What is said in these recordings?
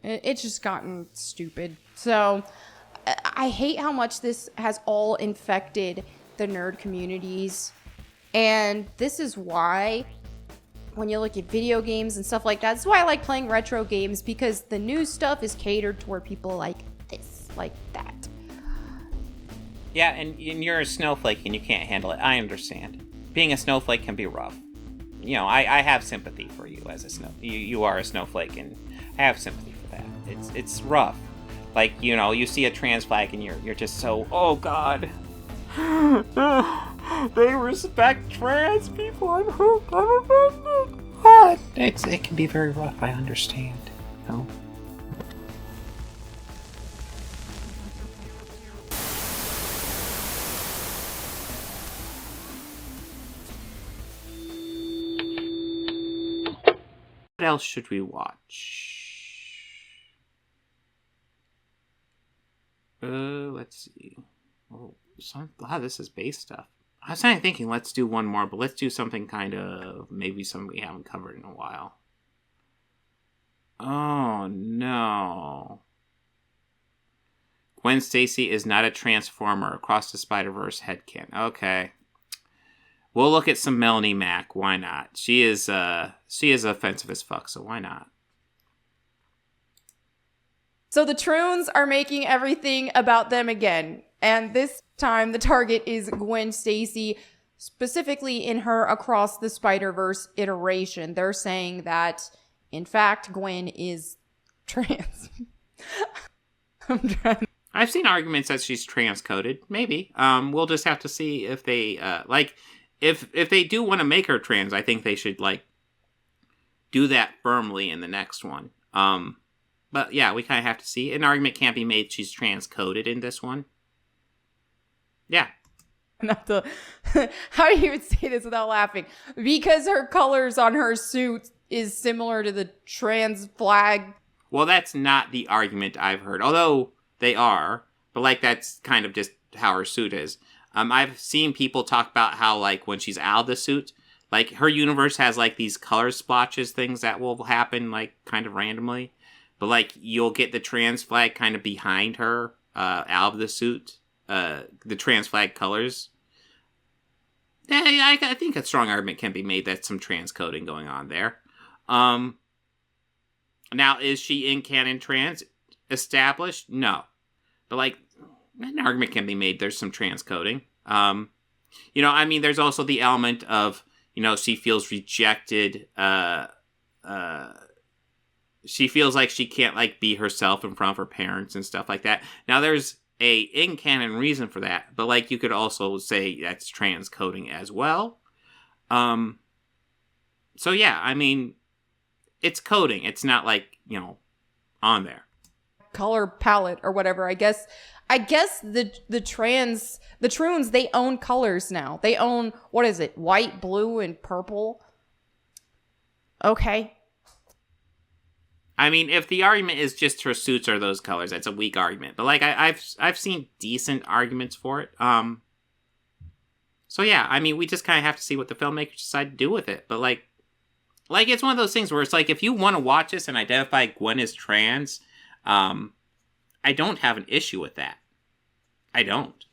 It's just gotten stupid. So I hate how much this has all infected the nerd communities. And this is why when you look at video games and stuff like that, that's why I like playing retro games, because the new stuff is catered toward people like this, like that. Yeah, and you're a snowflake and you can't handle it. I understand. Being a snowflake can be rough. You know, I have sympathy for you as a you are a snowflake, and I have sympathy for that. It's rough. Like, you know, you see a trans flag and you're just so, oh god. They respect trans people. I'm offended. It can be very rough, I understand. You know? What else should we watch? Let's see. Oh, this is base stuff. I was kind of thinking let's do one more, but let's do something kind of, maybe something we haven't covered in a while. Oh, no. Gwen Stacy is not a transformer. Across the Spider-Verse headcanon. Okay. We'll look at some Melonie Mac. Why not? She is offensive as fuck, so why not? So the Troons are making everything about them again. And this time the target is Gwen Stacy, specifically in her Across the Spider-Verse iteration. They're saying that, in fact, Gwen is trans. I've seen arguments that she's transcoded. Maybe. We'll just have to see if they, if they do want to make her trans, I think they should, do that firmly in the next one. But yeah, we kind of have to see. An argument can't be made she's transcoded in this one. Yeah. Not the how do you even say this without laughing? Because her colors on her suit is similar to the trans flag. Well, that's not the argument I've heard. Although they are, but that's kind of just how her suit is. I've seen people talk about how when she's out of the suit, her universe has these color splotches things that will happen kind of randomly. But you'll get the trans flag kind of behind her out of the suit. The trans flag colors. Yeah, I think a strong argument can be made that some transcoding going on there. Now, is she in canon trans established? No. But an argument can be made there's some transcoding. There's also the element of, she feels rejected. She feels like she can't be herself in front of her parents and stuff like that. Now there's a in-canon reason for that, but you could also say that's transcoding as well. So yeah, it's coding. It's not on there. Color palette or whatever. I guess the Troons, they own colors now. They own, what is it? White, blue, and purple. Okay. If the argument is just her suits are those colors, that's a weak argument. But I've seen decent arguments for it. So yeah, we just kind of have to see what the filmmakers decide to do with it. But it's one of those things where it's if you want to watch this and identify Gwen as trans, I don't have an issue with that. I don't.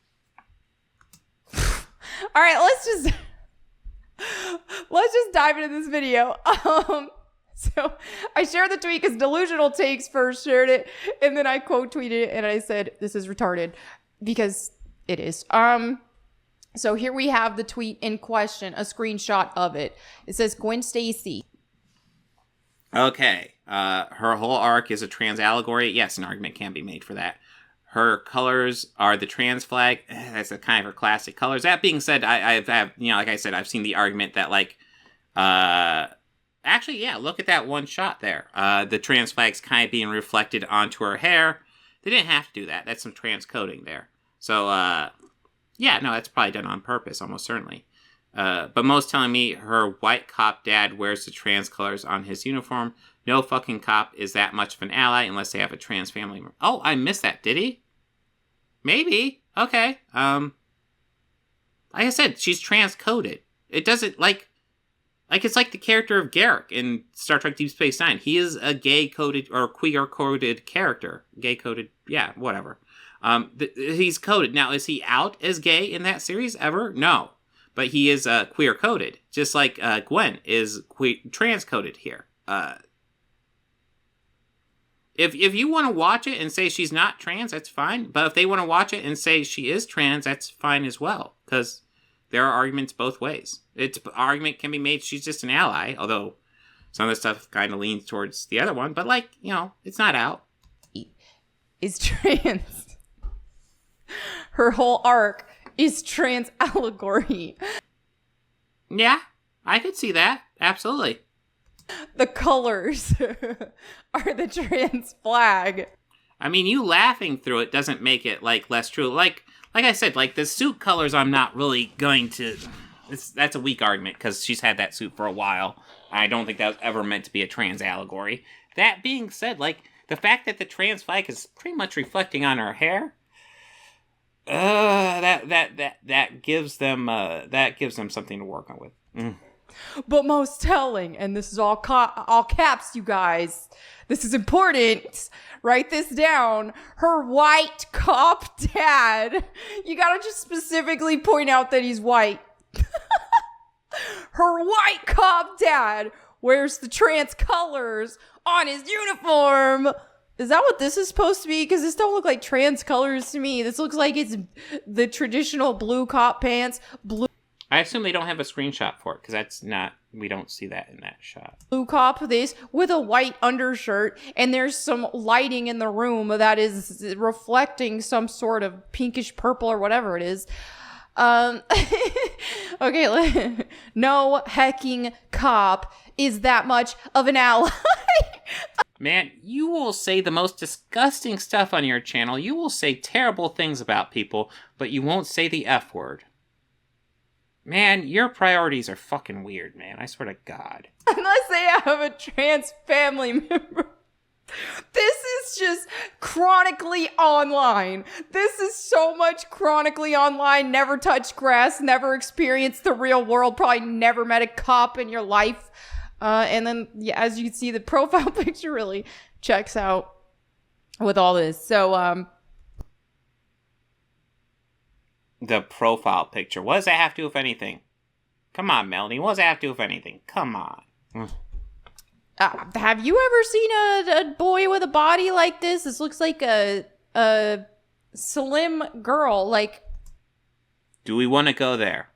All right, let's just dive into this video. So I shared the tweet because Delusional Takes first shared it, and then I quote tweeted it and I said, this is retarded, because it is. So here we have the tweet in question, a screenshot of it. It says, Gwen Stacy. Okay. Her whole arc is a trans allegory. Yes, an argument can be made for that. Her colors are the trans flag. That's a kind of her classic colors. That being said, I've like I said, I've seen the argument that actually, yeah, look at that one shot there. The trans flag's kind of being reflected onto her hair. They didn't have to do that. That's some transcoding there. So, yeah, no, that's probably done on purpose, almost certainly. But most telling me her white cop dad wears the trans colors on his uniform. No fucking cop is that much of an ally unless they have a trans family member. Oh, I missed that. Did he? Maybe. Okay. Like I said, she's transcoded. It doesn't, Like, it's like the character of Garrick in Star Trek Deep Space Nine. He is a gay-coded or queer-coded character. Gay-coded, yeah, whatever. He's coded. Now, is he out as gay in that series ever? No. But he is queer-coded. Just like Gwen is trans-coded here. If you want to watch it and say she's not trans, that's fine. But if they want to watch it and say she is trans, that's fine as well. Because there are arguments both ways. Argument can be made she's just an ally, although some of the stuff kind of leans towards the other one. But, like, you know, it's not out. Is trans. Her whole arc is trans allegory. Yeah, I could see that. Absolutely. The colors are the trans flag. I mean, you laughing through it doesn't make it, like, less true. Like I said, like, the suit colors I'm not really going to... That's a weak argument, because she's had that suit for a while. I don't think that was ever meant to be a trans allegory. That being said, like, the fact that the trans flag is pretty much reflecting on her hair, that gives them something to work on with. Mm. But most telling, and this is all caps, you guys. This is important. Write this down. Her white cop dad. You gotta just specifically point out that he's white. Her white cop dad wears the trans colors on his uniform. Is that what this is supposed to be? Because this don't look like trans colors to me. This looks like it's the traditional blue cop pants. I assume they don't have a screenshot for it, because that's not... We don't see that in that shot. Blue cop this with a white undershirt, and there's some lighting in the room that is reflecting some sort of pinkish purple or whatever it is. Okay, no hecking cop is that much of an ally. Man, you will say the most disgusting stuff on your channel. You will say terrible things about people, but you won't say the F word. Man, your priorities are fucking weird, man. I swear to God. Unless they have a trans family member. This is just chronically online. This is so much chronically online. Never touched grass, never experienced the real world, probably never met a cop in your life. And then, yeah, as you can see, the profile picture really checks out with all this. So, the profile picture. What does that have to do with anything? Come on, Melonie. What does that have to do with anything? Come on. Have you ever seen a boy with a body like this? This looks like a slim girl. Like, do we want to go there?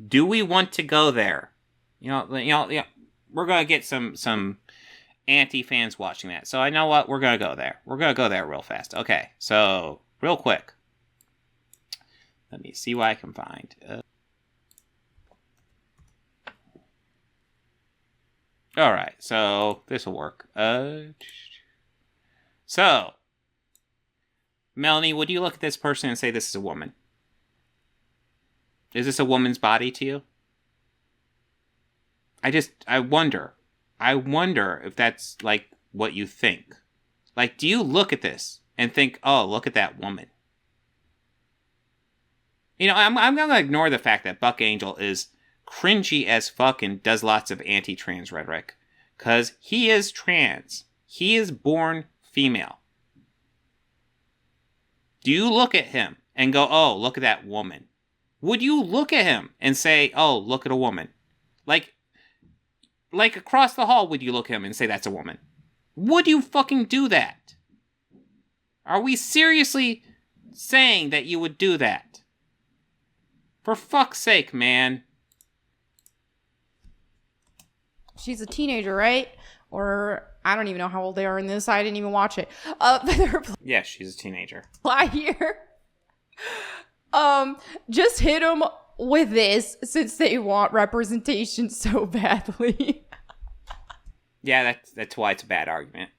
Do we want to go there? You know, we're gonna get some anti-fans watching that. So I know what, we're gonna go there. We're gonna go there real fast. Okay, so real quick. Let me see what I can find. All right, so this will work. So, Melonie, would you look at this person and say this is a woman? Is this a woman's body to you? I wonder. I wonder if that's, like, what you think. Like, do you look at this and think, oh, look at that woman? You know, I'm going to ignore the fact that Buck Angel is cringy as fuck and does lots of anti-trans rhetoric. Because he is trans. He is born female. Do you look at him and go, oh, look at that woman? Would you look at him and say, oh, look at a woman? Like across the hall, would you look at him and say that's a woman? Would you fucking do that? Are we seriously saying that you would do that? For fuck's sake, man. She's a teenager, right? Or I don't even know how old they are in this. I didn't even watch it. Yeah, she's a teenager. Reply here. Just hit them with this since they want representation so badly. Yeah, that's why it's a bad argument.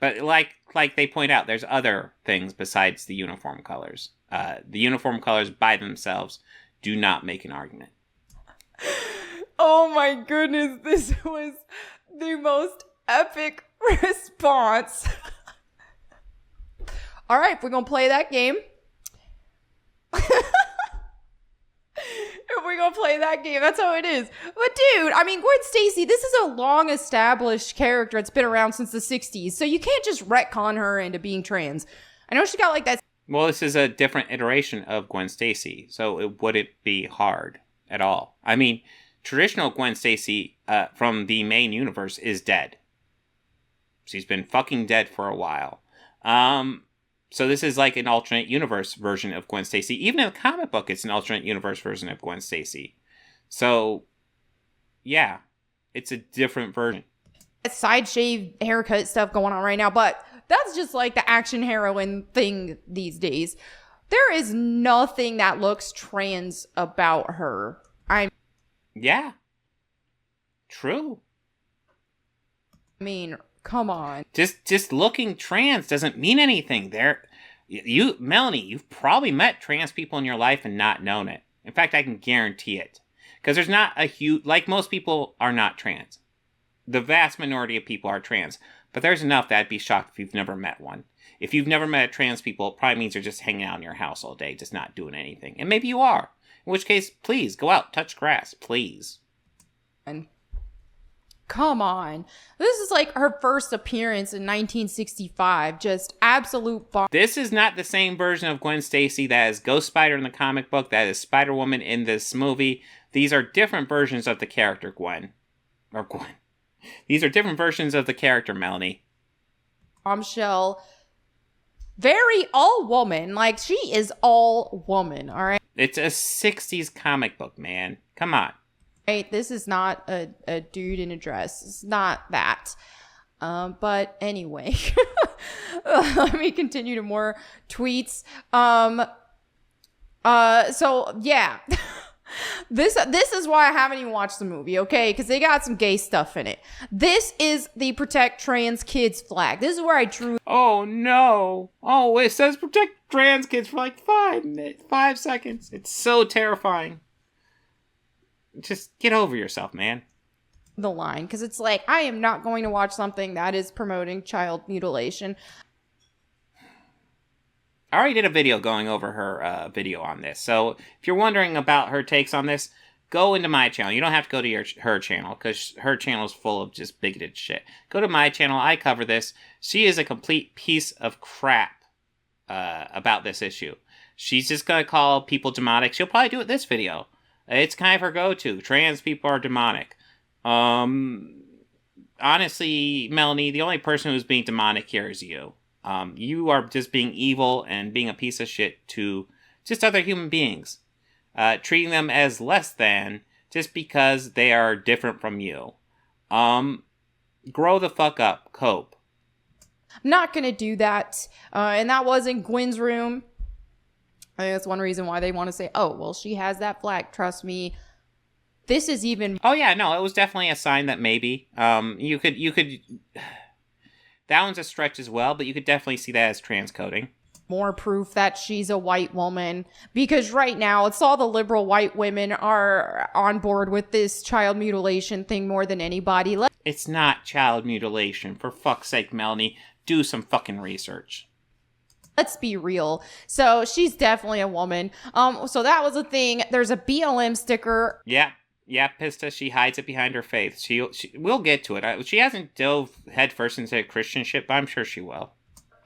But like they point out, there's other things besides the uniform colors. The uniform colors by themselves do not make an argument. Oh my goodness, this was the most epic response. All right, we're going to play that game. If we gonna play that game. That's how it is. But dude, I mean, Gwen Stacy, this is a long established character. It's been around since the 60s. So you can't just retcon her into being trans. I know she got like that. Well, this is a different iteration of Gwen Stacy, so it wouldn't be hard at all. I mean, traditional Gwen Stacy from the main universe is dead. She's been fucking dead for a while. So this is like an alternate universe version of Gwen Stacy. Even in the comic book, it's an alternate universe version of Gwen Stacy. So, yeah, it's a different version. Side shave haircut stuff going on right now, but that's just like the action heroine thing these days. There is nothing that looks trans about her. Yeah. True. I mean, come on. Just looking trans doesn't mean anything. Melonie, you've probably met trans people in your life and not known it. In fact, I can guarantee it. Because there's not a huge, like most people are not trans. The vast minority of people are trans. But there's enough that I'd be shocked if you've never met one. If you've never met trans people, it probably means you're just hanging out in your house all day, just not doing anything. And maybe you are. In which case, please, go out, touch grass, please. And come on. This is like her first appearance in 1965. Just absolute bomb. This is not the same version of Gwen Stacy that is Ghost Spider in the comic book, that is Spider-Woman in this movie. These are different versions of the character Gwen. These are different versions of the character Melonie. Bombshell. Very all woman. Like, she is all woman, all right? It's a 60s comic book, man. Come on. Right, this is not a dude in a dress. It's not that. But anyway, let me continue to more tweets. So yeah, this is why I haven't even watched the movie, okay? Because they got some gay stuff in it. This is the Protect Trans Kids flag. This is where I drew. Oh no! Oh, it says Protect Trans Kids for like 5 seconds. It's so terrifying. Just get over yourself, man. The line, because it's like, I am not going to watch something that is promoting child mutilation. I already did a video going over her video on this. So if you're wondering about her takes on this, go into my channel. You don't have to go to her channel, because her channel is full of just bigoted shit. Go to my channel. I cover this. She is a complete piece of crap about this issue. She's just going to call people demonic. She'll probably do it this video. It's kind of her go-to. Trans people are demonic. Honestly, Melonie, the only person who's being demonic here is you. You are just being evil and being a piece of shit to just other human beings. Treating them as less than just because they are different from you. Grow the fuck up. Cope. I'm not going to do that. And that was in Gwen's room. I think that's one reason why they want to say, oh, well, she has that flag. Trust me. This is even... Oh, yeah, no, it was definitely a sign that maybe. You could... That one's a stretch as well, but you could definitely see that as transcoding. More proof that she's a white woman. Because right now, it's all the liberal white women are on board with this child mutilation thing more than anybody. It's not child mutilation. For fuck's sake, Melonie, do some fucking research. Let's be real. So she's definitely a woman. So that was a thing. There's a BLM sticker. Yeah, Pista, she hides it behind her faith. We'll get to it. She hasn't dove headfirst into Christian shit, but I'm sure she will.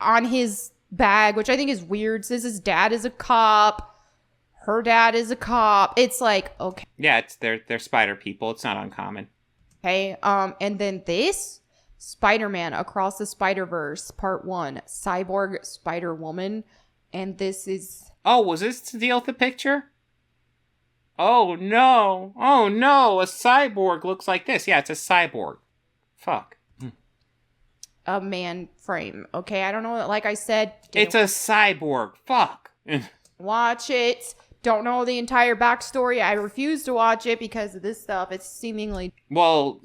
On his bag, which I think is weird, says his dad is a cop. Her dad is a cop. It's like, okay. Yeah, they're spider people. It's not uncommon. Okay, and then this... Spider-Man Across the Spider-Verse, Part 1, Cyborg Spider-Woman, and this is... Oh, was this to deal with the picture? Oh no, a cyborg looks like this. Yeah, it's a cyborg. Fuck. A man frame, okay? I don't know, like I said... It's a cyborg, fuck. Watch it. Don't know the entire backstory. I refuse to watch it because of this stuff. It's seemingly... Well...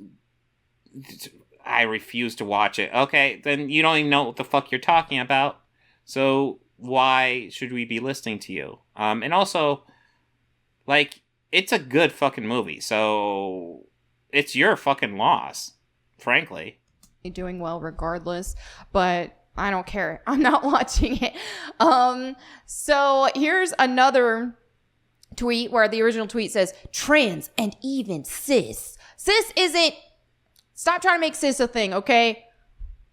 I refuse to watch it. Okay, then you don't even know what the fuck you're talking about. So why should we be listening to you? And also, like, it's a good fucking movie. So it's your fucking loss, frankly. Doing well regardless, but I don't care. I'm not watching it. So here's another tweet where the original tweet says trans and even cis. Cis isn't. Stop trying to make cis a thing, okay?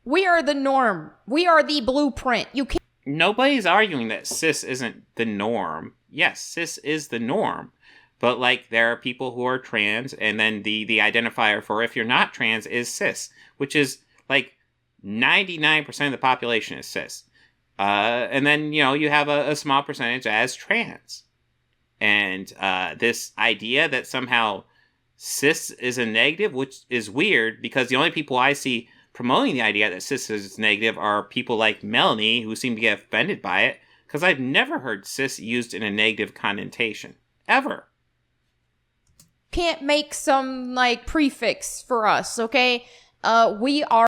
We are the norm. We are the blueprint. You can't. Nobody's arguing that cis isn't the norm. Yes, cis is the norm. But, like, there are people who are trans, and then the identifier for if you're not trans is cis, which is, like, 99% of the population is cis. And then, you know, you have a small percentage as trans. And this idea that somehow cis is a negative, which is weird, because the only people I see promoting the idea that cis is negative are people like Melonie, who seem to get offended by it, because I've never heard cis used in a negative connotation. Ever. Can't make some, like, prefix for us, okay? We are...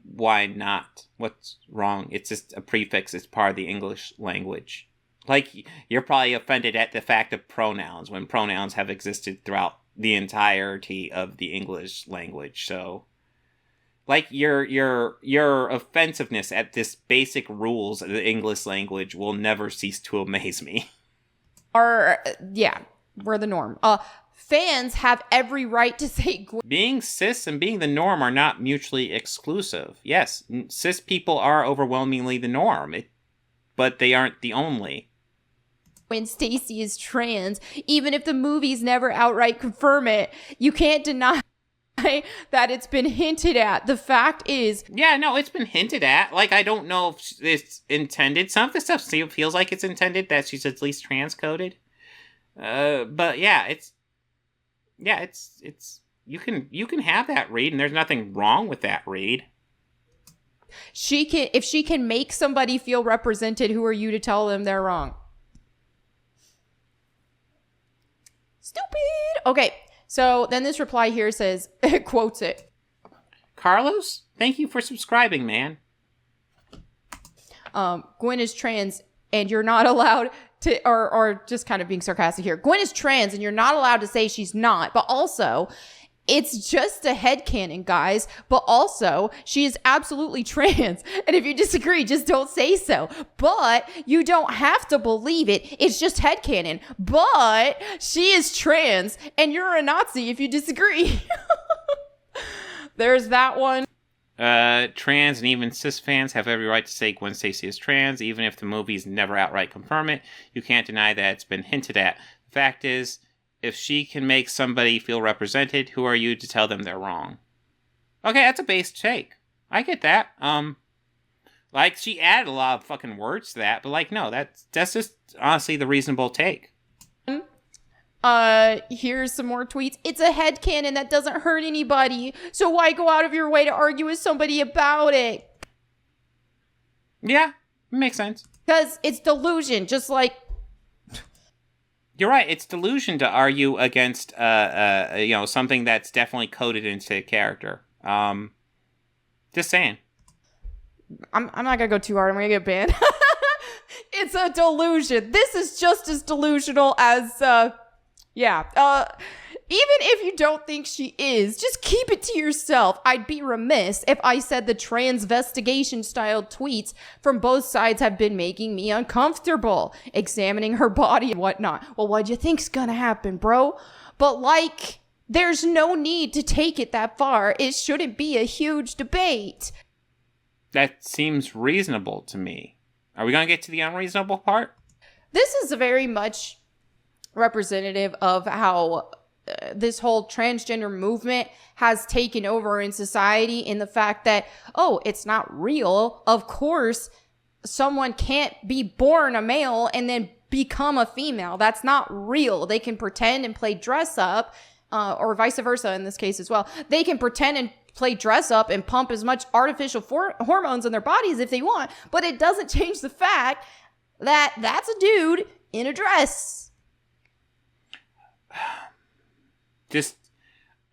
Why not? What's wrong? It's just a prefix. It's part of the English language. Like, you're probably offended at the fact of pronouns, when pronouns have existed throughout the entirety of the English language, so... Like, your offensiveness at this basic rules of the English language will never cease to amaze me. Yeah, we're the norm. Fans have every right to say... Being cis and being the norm are not mutually exclusive. Yes, cis people are overwhelmingly the norm, but they aren't the only. Gwen Stacy is trans, even if the movies never outright confirm it, you can't deny that it's been hinted at. The fact is... Yeah, no, it's been hinted at. Like, I don't know if it's intended. Some of the stuff feels like it's intended, that she's at least transcoded. But yeah, it's you can have that read, and there's nothing wrong with that read. If she can make somebody feel represented, who are you to tell them they're wrong? Stupid. Okay, so then this reply here says, it quotes it. Carlos, thank you for subscribing, man. Gwen is trans, and you're not allowed to, or just kind of being sarcastic here. Gwen is trans, and you're not allowed to say she's not, but also... It's just a headcanon, guys, but also she is absolutely trans. And if you disagree, just don't say so. But you don't have to believe it. It's just headcanon. But she is trans, and you're a Nazi if you disagree. There's that one. Trans and even cis fans have every right to say Gwen Stacy is trans, even if the movies never outright confirm it. You can't deny that it's been hinted at. The fact is, if she can make somebody feel represented, who are you to tell them they're wrong? Okay, that's a base take. I get that. Like, she added a lot of fucking words to that, but, like, no, that's just honestly the reasonable take. Here's some more tweets. It's a headcanon that doesn't hurt anybody, so why go out of your way to argue with somebody about it? Yeah, makes sense. Because it's delusion, just like... You're right. It's delusion to argue against, something that's definitely coded into character. Just saying. I'm not gonna go too hard. I'm gonna get banned. It's a delusion. This is just as delusional as, even if you don't think she is, just keep it to yourself. I'd be remiss if I said the transvestigation style tweets from both sides have been making me uncomfortable, examining her body and whatnot. Well, what do you think's gonna happen, bro? But, like, there's no need to take it that far. It shouldn't be a huge debate. That seems reasonable to me. Are we gonna get to the unreasonable part? This is very much representative of how this whole transgender movement has taken over in society, in the fact that, oh, it's not real. Of course, someone can't be born a male and then become a female. That's not real. They can pretend and play dress up, or vice versa in this case as well. They can pretend and play dress up and pump as much artificial hormones in their bodies if they want, but it doesn't change the fact that that's a dude in a dress.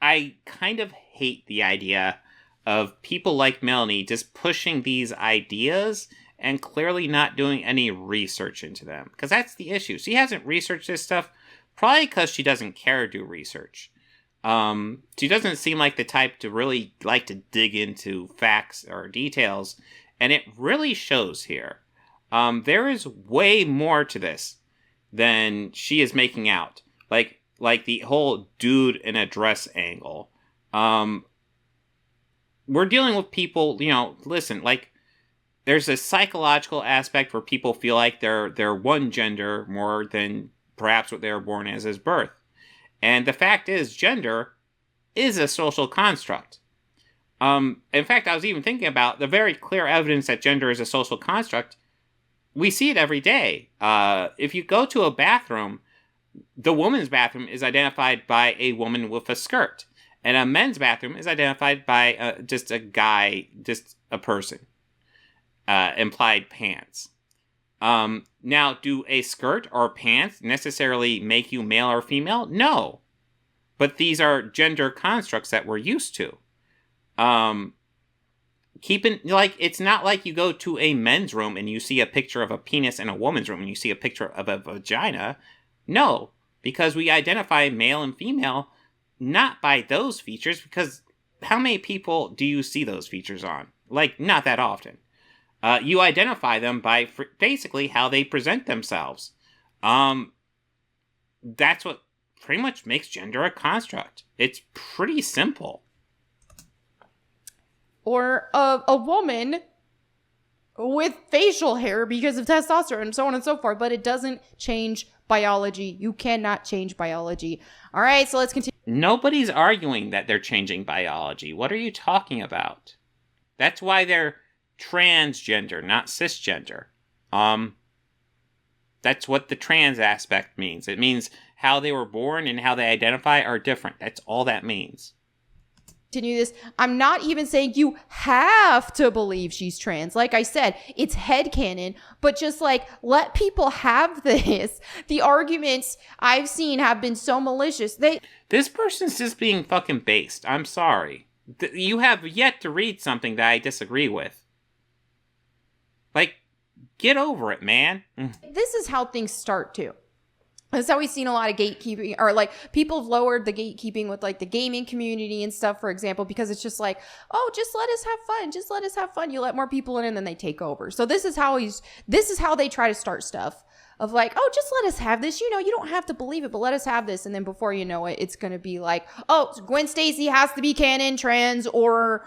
I kind of hate the idea of people like Melonie just pushing these ideas and clearly not doing any research into them. Because that's the issue. She hasn't researched this stuff, probably because she doesn't care to do research. She doesn't seem like the type to really like to dig into facts or details, and it really shows here. There is way more to this. then she is making out. Like the whole dude in a dress angle. We're dealing with people, listen, like, there's a psychological aspect where people feel like they're one gender more than perhaps what they were born as birth. And the fact is, gender is a social construct. In fact, I was even thinking about the very clear evidence that gender is a social construct. We see it every day. If you go to a bathroom, the woman's bathroom is identified by a woman with a skirt. And a men's bathroom is identified by just a guy, just a person. Implied pants. Now, do a skirt or pants necessarily make you male or female? No. But these are gender constructs that we're used to. It's not like you go to a men's room and you see a picture of a penis in a woman's room and you see a picture of a vagina. No, because we identify male and female not by those features, because how many people do you see those features on? Like, not that often. You identify them by basically how they present themselves. That's what pretty much makes gender a construct. It's pretty simple. Or a woman with facial hair because of testosterone and so on and so forth, but it doesn't change biology. You cannot change biology. All right, so let's continue. Nobody's arguing that they're changing biology. What are you talking about? That's why they're transgender, not cisgender. That's what the trans aspect means. It means how they were born and how they identify are different. That's all that means. Continue this. I'm not even saying you have to believe she's trans. Like I said, it's headcanon, but just like let people have this. The arguments I've seen have been so malicious. This person's just being fucking based. I'm sorry. You have yet to read something that I disagree with. Like, get over it, man. This is how things start too. That's how we've seen a lot of gatekeeping, or like people have lowered the gatekeeping with like the gaming community and stuff, for example, because it's just like, oh, just let us have fun. Just let us have fun. You let more people in and then they take over. So this is how they try to start stuff of like, oh, just let us have this. You don't have to believe it, but let us have this. And then before you know it, it's going to be like, oh, Gwen Stacy has to be canon trans, or...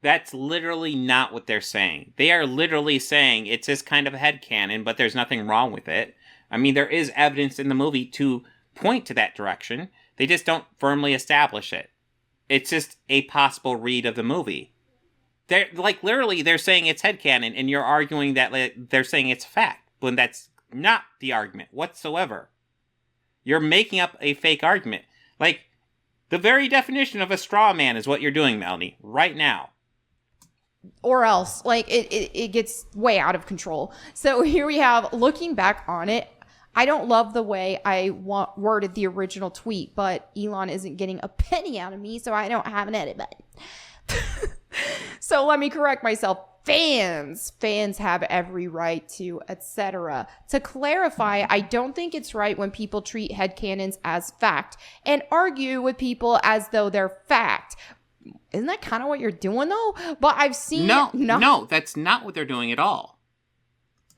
That's literally not what they're saying. They are literally saying it's just kind of a headcanon, but there's nothing wrong with it. I mean, there is evidence in the movie to point to that direction. They just don't firmly establish it. It's just a possible read of the movie. They're saying it's headcanon, and you're arguing that they're saying it's fact, when that's not the argument whatsoever. You're making up a fake argument. Like, the very definition of a straw man is what you're doing, Melonie, right now. Or else, like, it gets way out of control. So here we have, looking back on it, I don't love the way I worded the original tweet, but Elon isn't getting a penny out of me, so I don't have an edit button. So let me correct myself. Fans have every right to, etc. To clarify, I don't think it's right when people treat headcanons as fact and argue with people as though they're fact. Isn't that kind of what you're doing, though? But I've seen... No, that's not what they're doing at all.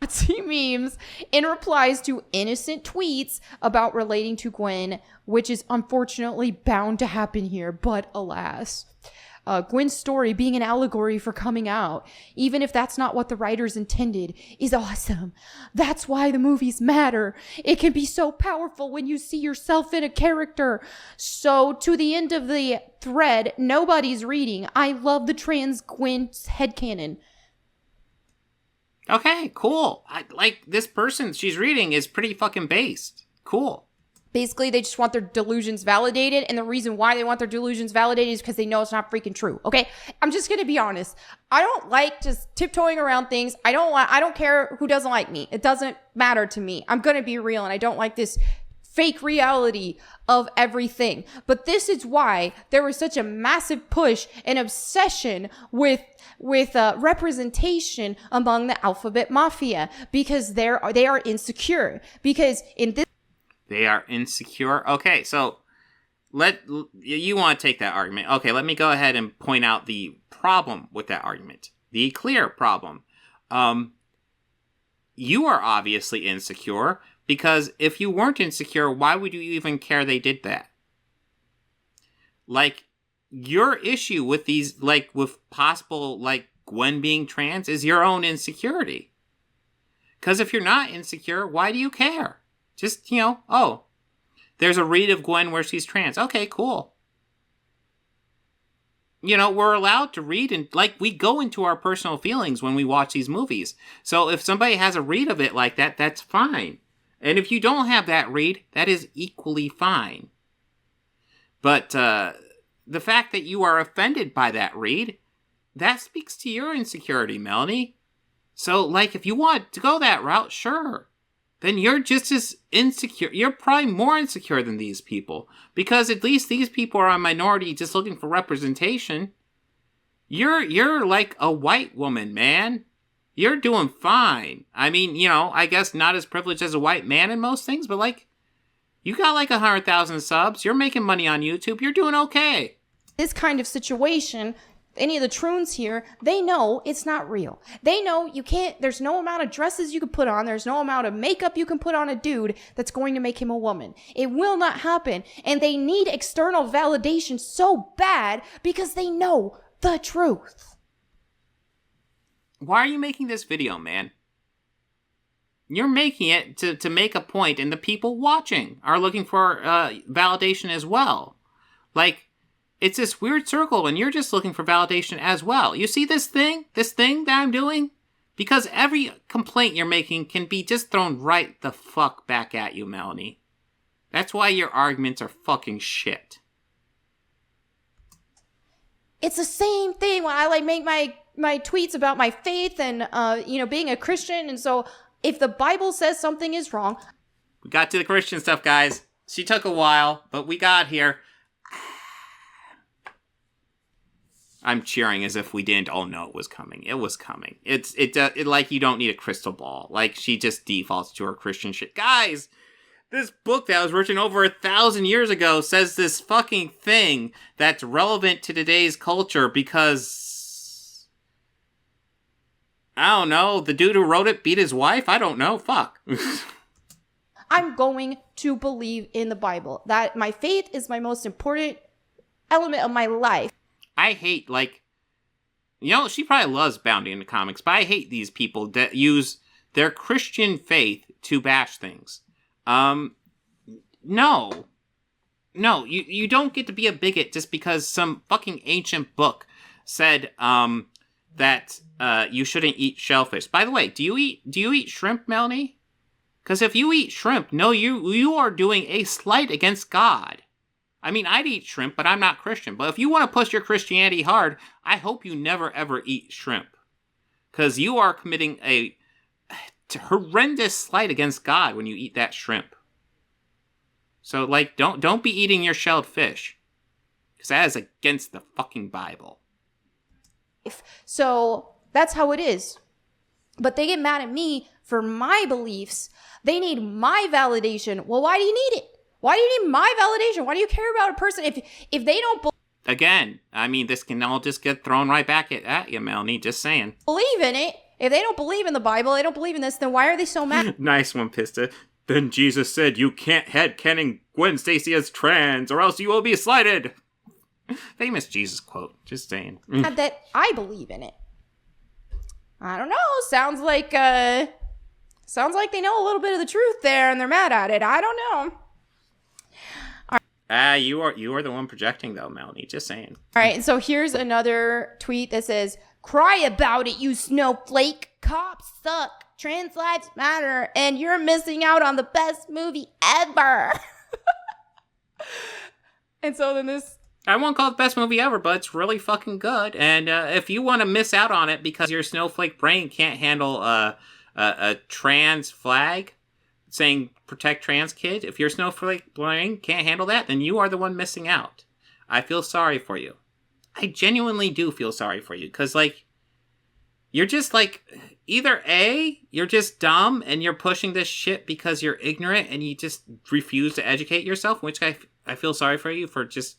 I see memes in replies to innocent tweets about relating to Gwen, which is unfortunately bound to happen here, but alas. Gwen's story being an allegory for coming out, even if that's not what the writers intended, is awesome. That's why the movies matter. It can be so powerful when you see yourself in a character. So to the end of the thread, nobody's reading. I love the trans Gwen headcanon. Okay, cool. This person she's reading is pretty fucking based. Cool. Basically, they just want their delusions validated, and the reason why they want their delusions validated is because they know it's not freaking true, okay? I'm just gonna be honest. I don't like just tiptoeing around things. I don't care who doesn't like me. It doesn't matter to me. I'm gonna be real, and I don't like this fake reality of everything. But this is why there was such a massive push and obsession with representation among the alphabet mafia, because they are insecure. Because in this... They are insecure. Okay, so you want to take that argument. Okay, let me go ahead and point out the problem with that argument. The clear problem. You are obviously insecure, Because if you weren't insecure, why would you even care they did that? Like, your issue with these, like, with possible, like, Gwen being trans is your own insecurity. Because if you're not insecure, why do you care? Just, oh, there's a read of Gwen where she's trans. Okay, cool. We're allowed to read, and, like, we go into our personal feelings when we watch these movies. So if somebody has a read of it like that, that's fine. And if you don't have that read, that is equally fine. But the fact that you are offended by that read, that speaks to your insecurity, Melonie. So, like, if you want to go that route, sure. Then you're just as insecure. You're probably more insecure than these people. Because at least these people are a minority just looking for representation. You're like a white woman, man. You're doing fine. I mean, I guess not as privileged as a white man in most things, but, like, you got like 100,000 subs. You're making money on YouTube. You're doing okay. This kind of situation, any of the troons here, they know it's not real. They know there's no amount of dresses you can put on. There's no amount of makeup you can put on a dude that's going to make him a woman. It will not happen. And they need external validation so bad because they know the truth. Why are you making this video, man? You're making it to make a point, and the people watching are looking for validation as well. Like, it's this weird circle, and you're just looking for validation as well. You see this thing that I'm doing? Because every complaint you're making can be just thrown right the fuck back at you, Melonie. That's why your arguments are fucking shit. It's the same thing when I, like, make my tweets about my faith and, being a Christian. And so if the Bible says something is wrong. We got to the Christian stuff, guys. She took a while, but we got here. I'm cheering as if we didn't all know it was coming. It was coming. It like you don't need a crystal ball. Like, she just defaults to her Christian shit. Guys, this book that was written over 1,000 years ago says this fucking thing that's relevant to today's culture because, I don't know, the dude who wrote it beat his wife? I don't know. Fuck. I'm going to believe in the Bible. That my faith is my most important element of my life. I hate, like, she probably loves Bounty in the comics, but I hate these people that use their Christian faith to bash things. No, you don't get to be a bigot just because some fucking ancient book said, that, you shouldn't eat shellfish. By the way, do you eat shrimp, Melonie? Because if you eat shrimp, no, you are doing a slight against God. I mean, I'd eat shrimp, but I'm not Christian. But if you want to push your Christianity hard, I hope you never ever eat shrimp. Because you are committing a horrendous slight against God when you eat that shrimp. So, like, don't be eating your shelled fish. Because that is against the fucking Bible. So, that's how it is. But they get mad at me for my beliefs. They need my validation. Well, why do you need it? Why do you need my validation? Why do you care about a person if they don't Again, I mean, this can all just get thrown right back at you, Melonie. Just saying. Believe in it. If they don't believe in the Bible, they don't believe in this, then why are they so mad? Nice one, Pista. Then Jesus said you can't headcanon Gwen Stacy as trans, or else you will be slighted. Famous Jesus quote. Just saying. That I believe in it. I don't know. Sounds like they know a little bit of the truth there, and they're mad at it. I don't know. You are the one projecting, though, Melonie. Just saying. All right, and so here's another tweet that says, "Cry about it, you snowflake. Cops suck. Trans lives matter, and you're missing out on the best movie ever." And so then this... I won't call it the best movie ever, but it's really fucking good. And if you want to miss out on it because your snowflake brain can't handle a trans flag saying protect trans kid, if your snowflake brain can't handle that, then you are the one missing out. I feel sorry for you. I genuinely do feel sorry for you. Because, like, you're just, like, either A, you're just dumb and you're pushing this shit because you're ignorant and you just refuse to educate yourself, which I feel sorry for you for just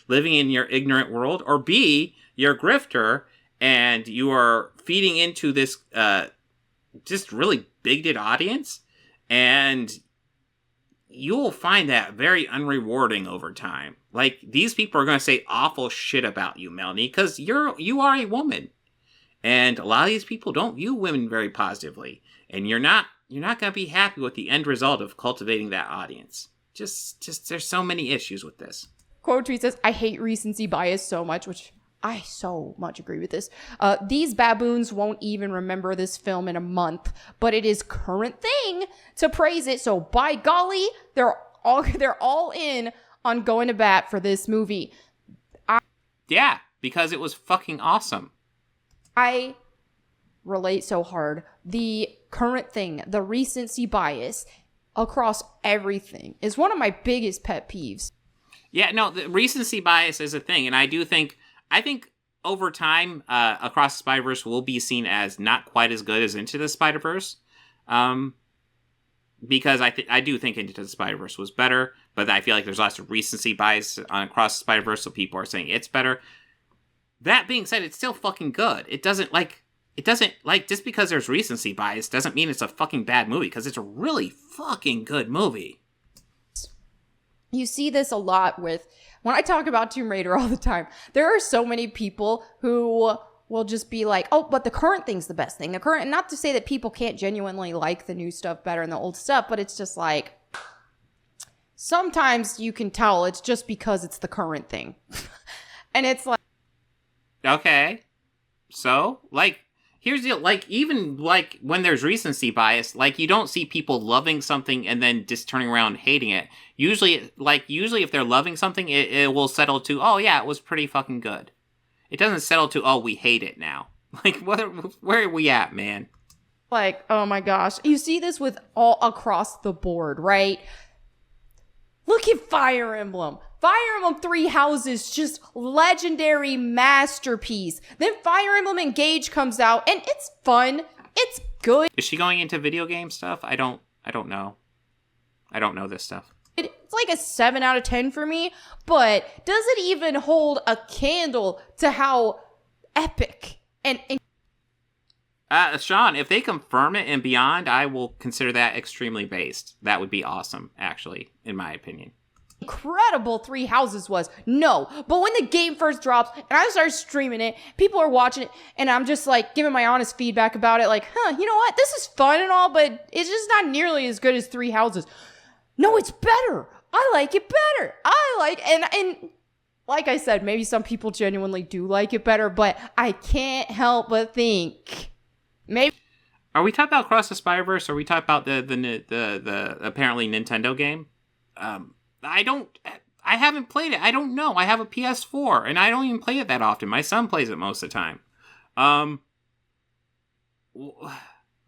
living in your ignorant world. Or B, you're a grifter and you are feeding into this just really bigoted audience. And you'll find that very unrewarding over time. Like, these people are going to say awful shit about you, Melonie, because you are a woman. And a lot of these people don't view women very positively. And you're not going to be happy with the end result of cultivating that audience. Just there's so many issues with this. Quote tweet says, I hate recency bias so much, which I so much agree with this. These baboons won't even remember this film in a month, but it is current thing to praise it. So by golly, they're all in on going to bat for this movie. Yeah, because it was fucking awesome. I relate so hard. The current thing, the recency bias across everything is one of my biggest pet peeves. Yeah, no, the recency bias is a thing, and I think over time, Across the Spider-Verse will be seen as not quite as good as Into the Spider-Verse, because I do think Into the Spider-Verse was better, but I feel like there's lots of recency bias on Across the Spider-Verse, so people are saying it's better. That being said, it's still fucking good. It doesn't just because there's recency bias doesn't mean it's a fucking bad movie, because it's a really fucking good movie. You see this a lot with, when I talk about Tomb Raider all the time, there are so many people who will just be like, oh, but the current thing's the best thing. The current, and not to say that people can't genuinely like the new stuff better than the old stuff, but it's just like, sometimes you can tell it's just because it's the current thing. And it's like, okay. So, like, here's the, like, even, like, when there's recency bias, like, you don't see people loving something and then just turning around and hating it. Usually if they're loving something, it will settle to, oh, yeah, it was pretty fucking good. It doesn't settle to, oh, we hate it now. Like, where are we at, man? Like, oh my gosh. You see this with all across the board, right? Look at Fire Emblem. Fire Emblem Three Houses, just legendary masterpiece. Then Fire Emblem Engage comes out, and it's fun. It's good. Is she going into video game stuff? I don't know. I don't know this stuff. It's like a 7 out of 10 for me, but does it even hold a candle to how epic and Sean, if they confirm it and beyond, I will consider that extremely based. That would be awesome, actually, in my opinion. Incredible Three Houses was. No, but when the game first drops and I start streaming it, people are watching it, and I'm just like giving my honest feedback about it, like, you know what, this is fun and all, but it's just not nearly as good as Three Houses. No, it's better. I like it better. And like I said, maybe some people genuinely do like it better, but I can't help but think maybe. Are we talking about Across the Spider-Verse, or are we talking about the apparently Nintendo game? I haven't played it. I don't know. I have a PS4, and I don't even play it that often. My son plays it most of the time.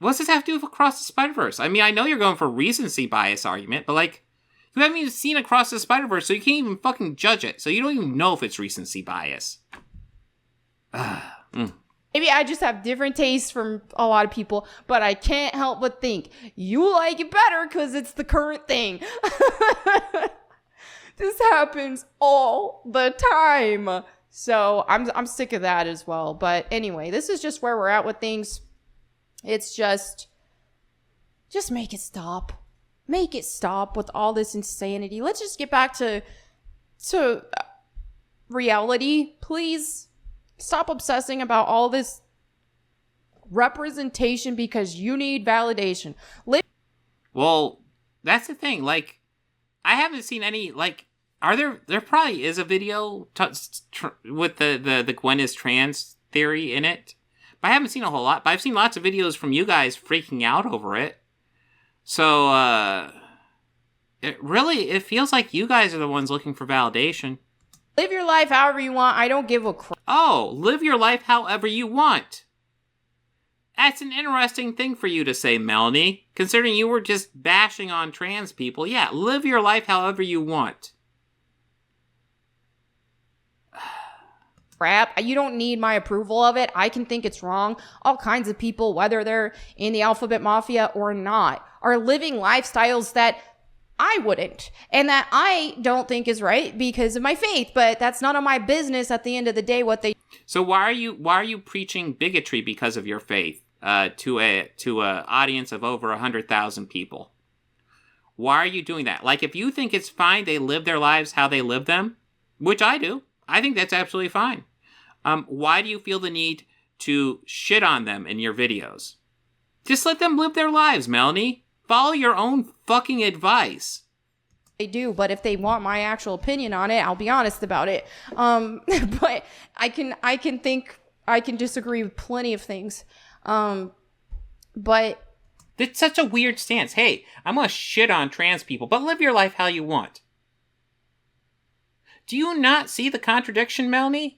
What's this have to do with Across the Spider-Verse? I mean, I know you're going for recency bias argument, but, like, you haven't even seen Across the Spider-Verse, so you can't even fucking judge it. So you don't even know if it's recency bias. Maybe I just have different tastes from a lot of people, but I can't help but think you like it better because it's the current thing. This happens all the time. So I'm sick of that as well. But anyway, this is just where we're at with things. It's just make it stop. Make it stop with all this insanity. Let's just get back to reality, please. Stop obsessing about all this representation because you need validation. Well, that's the thing. Like, I haven't seen any, like, there probably is a video with the Gwen is trans theory in it, but I haven't seen a whole lot. But I've seen lots of videos from you guys freaking out over it. So, it feels like you guys are the ones looking for validation. Live your life however you want. I don't give a crap. Oh, live your life however you want. That's an interesting thing for you to say, Melonie. Considering you were just bashing on trans people. Yeah, live your life however you want. Crap. You don't need my approval of it. I can think it's wrong. All kinds of people, whether they're in the alphabet mafia or not, are living lifestyles that I wouldn't, and that I don't think is right because of my faith, but that's none of my business at the end of the day what they. So why are you preaching bigotry because of your faith to a audience of over 100,000 people? Why are you doing that? Like, if you think it's fine they live their lives how they live them, which I do, I think that's absolutely fine. Why do you feel the need to shit on them in your videos? Just let them live their lives, Melonie. Follow your own fucking advice. They do, but if they want my actual opinion on it, I'll be honest about it. But I can disagree with plenty of things. But it's such a weird stance. Hey, I'm gonna shit on trans people, but live your life how you want. Do you not see the contradiction, Melonie?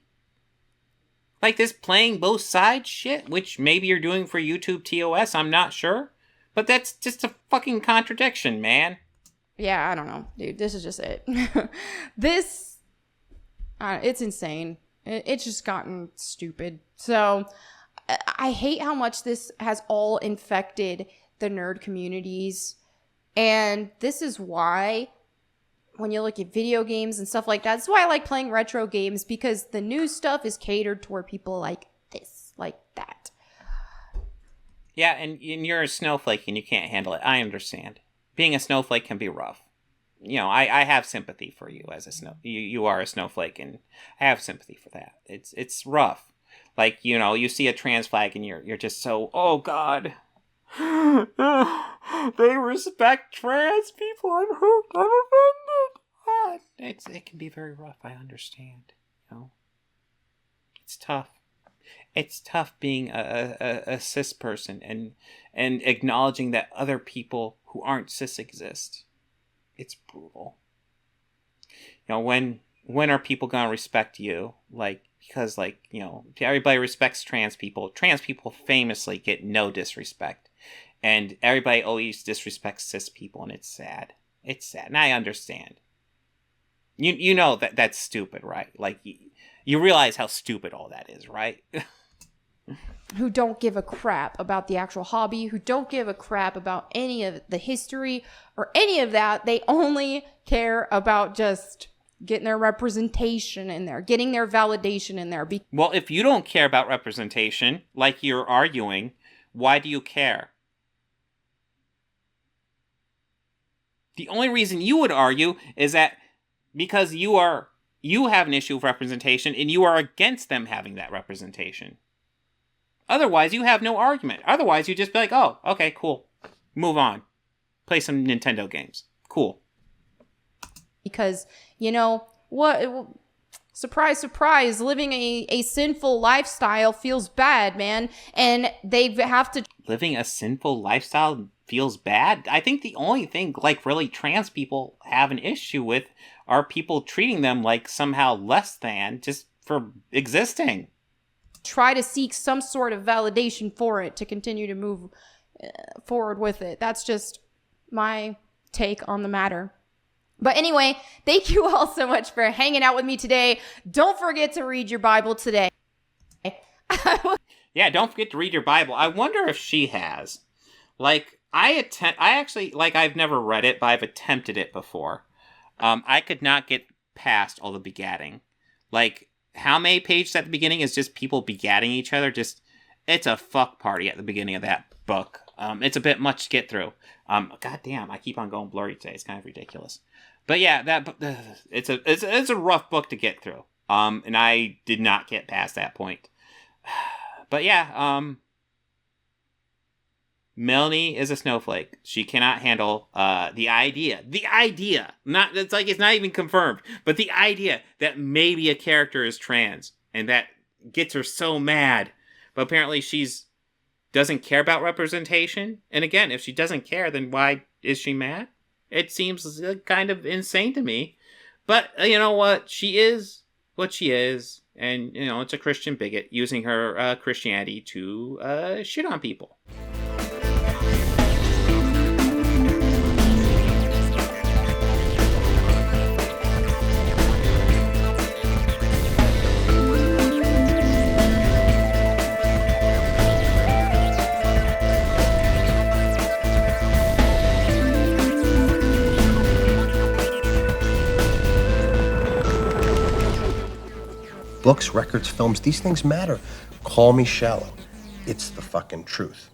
Like this playing both sides shit, which maybe you're doing for YouTube TOS, I'm not sure. But that's just a fucking contradiction, man. Yeah, I don't know, dude. This is just it. It's insane. It's just gotten stupid. So I hate how much this has all infected the nerd communities. And this is why when you look at video games and stuff like that, that's why I like playing retro games, because the new stuff is catered toward people like this, like that. Yeah, and you're a snowflake and you can't handle it. I understand. Being a snowflake can be rough. You know, I have sympathy for you as a you are a snowflake, and I have sympathy for that. It's rough. Like, you know, you see a trans flag and you're just so, oh God. They respect trans people. I'm hurt. I'm offended. It can be very rough. I understand. You know, it's tough. It's tough being a cis person and acknowledging that other people who aren't cis exist. It's brutal. You know, when are people gonna respect you? Like, because, like, you know, everybody respects trans people. Trans people famously get no disrespect. And everybody always disrespects cis people, and it's sad. It's sad. And I understand. You know that's stupid, right? Like, you realize how stupid all that is, right? Who don't give a crap about the actual hobby, who don't give a crap about any of the history or any of that. They only care about just getting their representation in there, getting their validation in there. Well, if you don't care about representation, like you're arguing, why do you care? The only reason you would argue is that because you have an issue with representation and you are against them having that representation. Otherwise, you have no argument. Otherwise, you just be like, oh, okay, cool. Move on. Play some Nintendo games. Cool. Because, you know, what? Surprise, surprise, living a sinful lifestyle feels bad, man. And they have to... Living a sinful lifestyle feels bad? I think the only thing, like, really trans people have an issue with are people treating them like somehow less than just for existing. Try to seek some sort of validation for it to continue to move forward with it. That's just my take on the matter. But anyway, thank you all so much for hanging out with me today. Don't forget to read your Bible today. Yeah, don't forget to read your Bible. I wonder if she has. Like, I've never read it, but I've attempted it before. I could not get past all the begatting. Like, how many pages at the beginning is just people begatting each other? It's a fuck party at the beginning of that book. It's a bit much to get through. God damn, I keep on going blurry today. It's kind of ridiculous. But yeah, it's a rough book to get through. And I did not get past that point. But yeah, Melonie is a snowflake. She cannot handle the idea. It's not even confirmed, but the idea that maybe a character is trans, and that gets her so mad. But apparently doesn't care about representation. And again, if she doesn't care, then why is she mad? It seems kind of insane to me. But you know what? She is what she is. And, you know, it's a Christian bigot using her Christianity to shit on people. Books, records, films, these things matter. Call me shallow. It's the fucking truth.